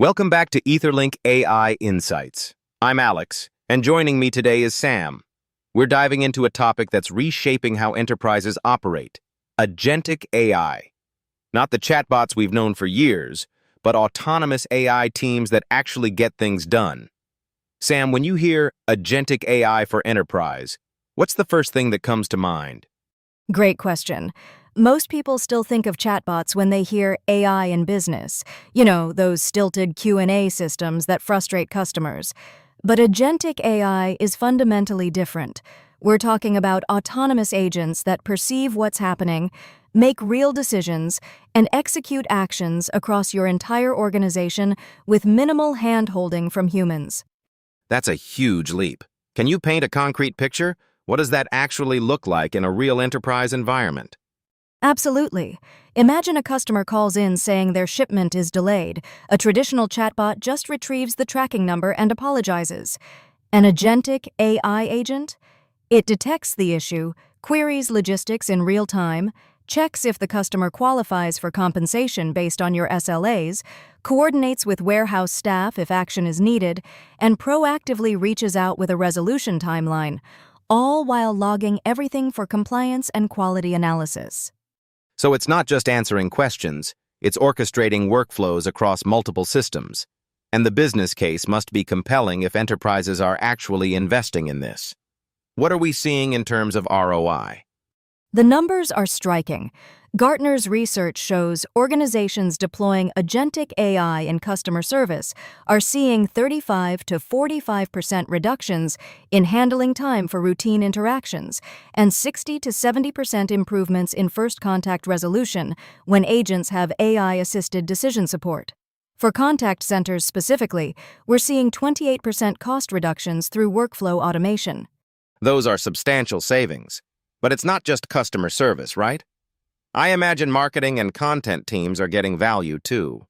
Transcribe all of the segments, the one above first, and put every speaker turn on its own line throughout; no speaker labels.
Welcome back to EtherLink AI Insights. I'm Alex, and joining me today is Sam. We're diving into a topic that's reshaping how enterprises operate: Agentic AI. Not the chatbots we've known for years, but autonomous AI teams that actually get things done. Sam, when you hear Agentic AI for enterprise, what's the first thing that comes to mind?
Great question. Most people still think of chatbots when they hear AI in business. You know, those stilted Q&A systems that frustrate customers. But Agentic AI is fundamentally different. We're talking about autonomous agents that perceive what's happening, make real decisions, and execute actions across your entire organization with minimal hand-holding from humans.
That's a huge leap. Can you paint a concrete picture? What does that actually look like in a real enterprise environment?
Absolutely. Imagine a customer calls in saying their shipment is delayed. A traditional chatbot just retrieves the tracking number and apologizes. An Agentic AI agent? It detects the issue, queries logistics in real time, checks if the customer qualifies for compensation based on your SLAs, coordinates with warehouse staff if action is needed, and proactively reaches out with a resolution timeline, all while logging everything for compliance and quality analysis.
So it's not just answering questions, it's orchestrating workflows across multiple systems. And the business case must be compelling if enterprises are actually investing in this. What are we seeing in terms of ROI?
The numbers are striking. Gartner's research shows organizations deploying Agentic AI in customer service are seeing 35 to 45% reductions in handling time for routine interactions and 60 to 70% improvements in first contact resolution when agents have AI-assisted decision support. For contact centers specifically, we're seeing 28% cost reductions through workflow automation.
Those are substantial savings. But it's not just customer service, right? I imagine marketing and content teams are getting value too.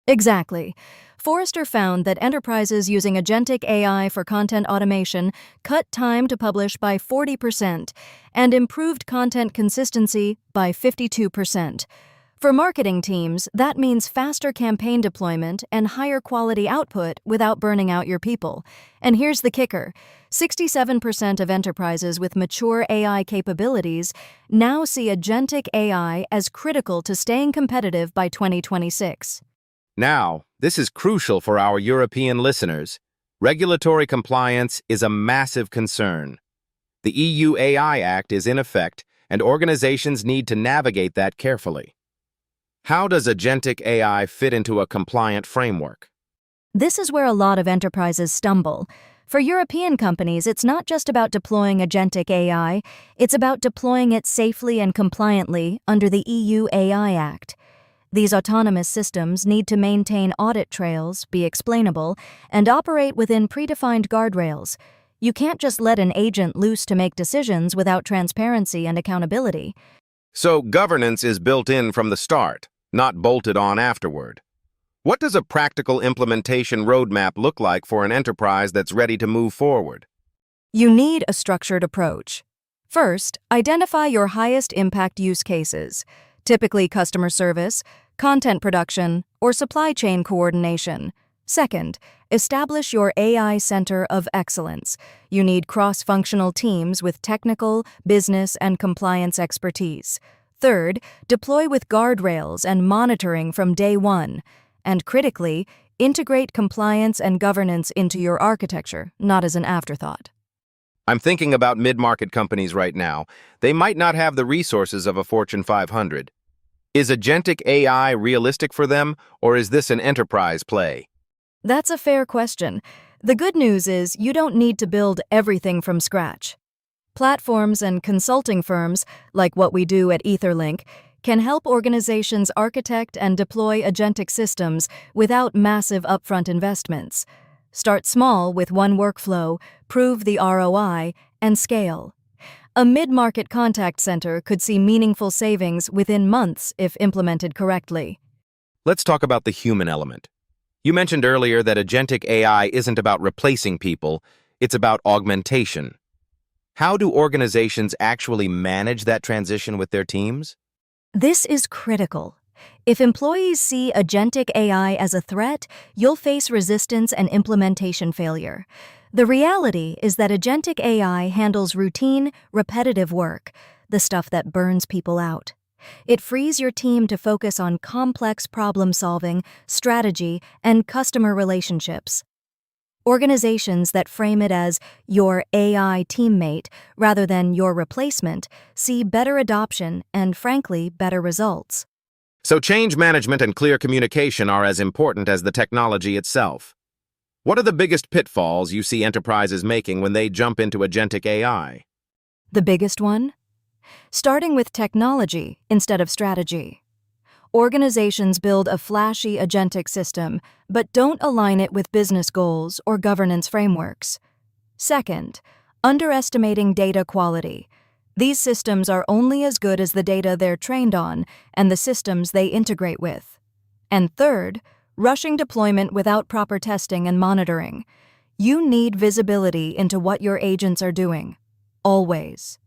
Exactly. Forrester found that enterprises using Agentic AI for content automation cut time to publish by 40% and improved content consistency by 52%. For marketing teams, that means faster campaign deployment and higher quality output without burning out your people. And here's the kicker: 67% of enterprises with mature AI capabilities now see Agentic AI as critical to staying competitive by 2026.
Now, this is crucial for our European listeners. Regulatory compliance is a massive concern. The EUAI Act is in effect, and organizations need to navigate that carefully. How does Agentic AI fit into a compliant framework?
This is where a lot of enterprises stumble. For European companies, it's not just about deploying Agentic AI, it's about deploying it safely and compliantly under the EUAI Act. These autonomous systems need to maintain audit trails, be explainable, and operate within predefined guardrails. You can't just let an agent loose to make decisions without transparency and accountability.
So governance is built in from the start, not bolted on afterward. What does a practical implementation roadmap look like for an enterprise that's ready to move forward?
You need a structured approach. First, identify your highest impact use cases, typically customer service, content production, or supply chain coordination. Second, establish your AI Center of Excellence. You need cross-functional teams with technical, business, and compliance expertise. Third, deploy with guardrails and monitoring from day one. And critically, integrate compliance and governance into your architecture, not as an afterthought.
I'm thinking about mid-market companies right now. They might not have the resources of a Fortune 500. Is Agentic AI realistic for them, or is this an enterprise play?
That's a fair question. The good news is you don't need to build everything from scratch. Platforms and consulting firms, like what we do at EtherLink, can help organizations architect and deploy agentic systems without massive upfront investments. Start small with one workflow, prove the ROI, and scale. A mid-market contact center could see meaningful savings within months if implemented correctly.
Let's talk about the human element. You mentioned earlier that Agentic AI isn't about replacing people, it's about augmentation. How do organizations actually manage that transition with their teams?
This is critical. If employees see Agentic AI as a threat, you'll face resistance and implementation failure. The reality is that Agentic AI handles routine, repetitive work, the stuff that burns people out. It frees your team to focus on complex problem-solving, strategy, and customer relationships. Organizations that frame it as your AI teammate rather than your replacement see better adoption and, frankly, better results.
So change management and clear communication are as important as the technology itself. What are the biggest pitfalls you see enterprises making when they jump into Agentic AI?
The biggest one? Starting with technology instead of strategy. Organizations build a flashy agentic system, but don't align it with business goals or governance frameworks. Second, underestimating data quality. These systems are only as good as the data they're trained on and the systems they integrate with. And third, rushing deployment without proper testing and monitoring. You need visibility into what your agents are doing. Always.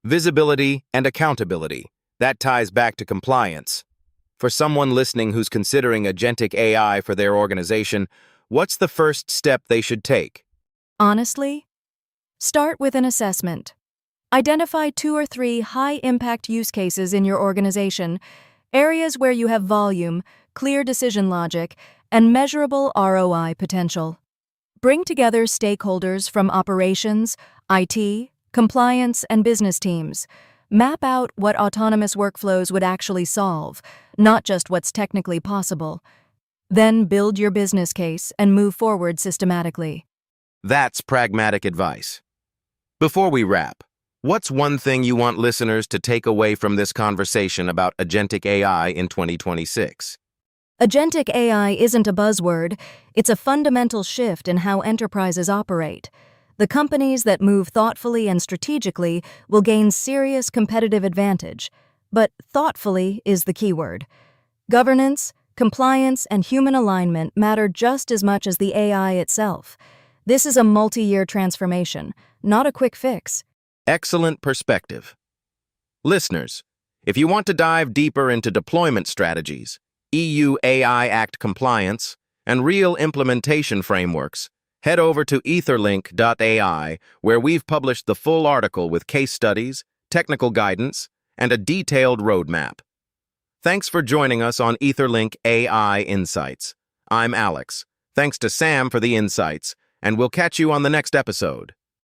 Visibility and accountability. That ties back to compliance. For someone listening who's considering Agentic AI for their organization, what's the first step they should take?
Honestly, start with an assessment. Identify 2 or 3 high-impact use cases in your organization, areas where you have volume, clear decision logic, and measurable ROI potential. Bring together stakeholders from operations, IT, compliance, and business teams. Map out what autonomous workflows would actually solve, not just what's technically possible. Then build your business case and move forward systematically.
That's pragmatic advice. Before we wrap, what's one thing you want listeners to take away from this conversation about Agentic AI in 2026?
Agentic AI isn't a buzzword, it's a fundamental shift in how enterprises operate. The companies that move thoughtfully and strategically will gain serious competitive advantage. But thoughtfully is the keyword. Governance, compliance, and human alignment matter just as much as the AI itself. This is a multi-year transformation, not a quick fix.
Excellent perspective. Listeners, if you want to dive deeper into deployment strategies, EUAI Act compliance, and real implementation frameworks, head over to EtherLink AI, where we've published the full article with case studies, technical guidance, and a detailed roadmap. Thanks for joining us on EtherLink AI Insights. I'm Alex. Thanks to Sam for the insights, and we'll catch you on the next episode.